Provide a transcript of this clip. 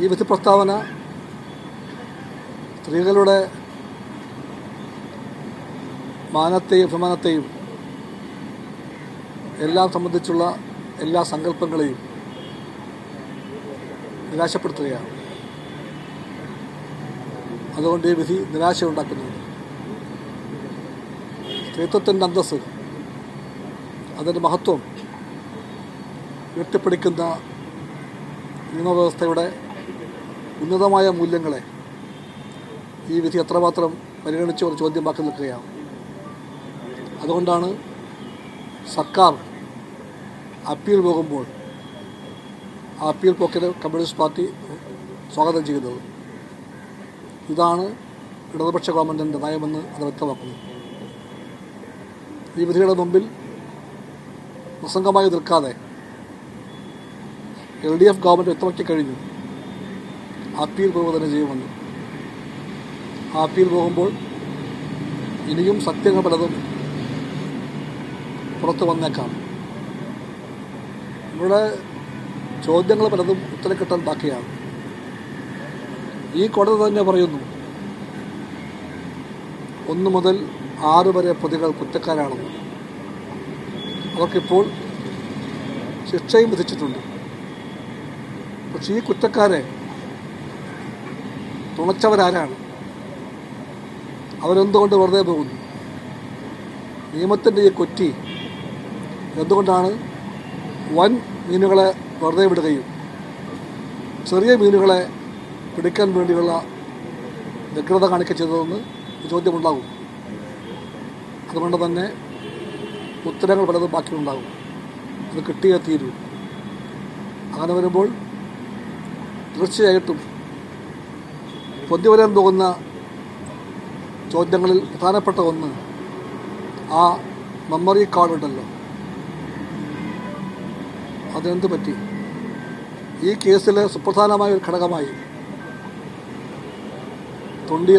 ഈ വിധി പ്രസ്താവന സ്ത്രീകളുടെ മാനത്തെയും അഭിമാനത്തെയും എല്ലാം സംബന്ധിച്ചുള്ള എല്ലാ സങ്കല്പങ്ങളെയും നിരാശപ്പെടുത്തുകയാണ്. അതുകൊണ്ട് ഈ വിധി നിരാശയുണ്ടാക്കുന്നുണ്ട്. സ്ത്രീത്വത്തിൻ്റെ അന്തസ്സ്, അതിൻ്റെ മഹത്വം ഉയർത്തിപ്പിടിക്കുന്ന നിയമവ്യവസ്ഥയുടെ ഉന്നതമായ മൂല്യങ്ങളെ ഈ വിധി എത്രമാത്രം പരിഗണിച്ചു എന്ന് ചോദ്യമാക്കി നിൽക്കുകയാണ്. അതുകൊണ്ടാണ് സർക്കാർ അപ്പീൽ പോകുമ്പോൾ ആ അപ്പീൽ പോക്കിന് കമ്മ്യൂണിസ്റ്റ് പാർട്ടി സ്വാഗതം ചെയ്യുന്നത്. ഇതാണ് ഇടതുപക്ഷ ഗവൺമെൻറ്റിൻ്റെ നയമെന്ന് അത് വ്യക്തമാക്കുന്നു. ഈ വിധിയുടെ മുമ്പിൽ നിസ്സംഗമായി നിൽക്കാതെ LDF ഗവൺമെൻറ് വ്യക്തമാക്കി കഴിഞ്ഞു അപ്പീൽ പോകുക തന്നെ ചെയ്യുമെന്ന്. ആ അപ്പീൽ പോകുമ്പോൾ ഇനിയും സത്യങ്ങൾ പലതും പുറത്തു വന്നേക്കാം. ഇവിടെ ചോദ്യങ്ങൾ പലതും ഉത്തരം കിട്ടാൻ ബാക്കിയാണ്. ഈ കോടതി തന്നെ പറയുന്നു 1 മുതൽ 6 വരെ പ്രതികൾ കുറ്റക്കാരാണെന്ന്. അവർക്കിപ്പോൾ ശിക്ഷയും വിധിച്ചിട്ടുണ്ട്. പക്ഷേ ഈ കുറ്റക്കാരെ തുണച്ചവരാരാണ്? അവരെന്തുകൊണ്ട് വെറുതെ പോകുന്നു? നിയമത്തിൻ്റെ ഈ കൊറ്റി എന്തുകൊണ്ടാണ് വൻ മീനുകളെ വെറുതെ വിടുകയും ചെറിയ മീനുകളെ പിടിക്കാൻ വേണ്ടിയുള്ള വ്യഗ്രത കാണിക്കുക ചെയ്തതെന്ന് ചോദ്യമുണ്ടാകും. അതുകൊണ്ട് തന്നെ ഉത്തരങ്ങൾ പലതും ബാക്കിയുണ്ടാകും. അത് കിട്ടിയേ തീരൂ. അങ്ങനെ വരുമ്പോൾ തീർച്ചയായിട്ടും പൊന്തി വരാൻ പോകുന്ന ചോദ്യങ്ങളിൽ പ്രധാനപ്പെട്ട ഒന്ന് ആ മെമ്മറി കാർഡ് ഉണ്ടല്ലോ, അതെന്ത് പറ്റി? ഈ കേസിലെ സുപ്രധാനമായ ഒരു ഘടകമായി തൊണ്ടി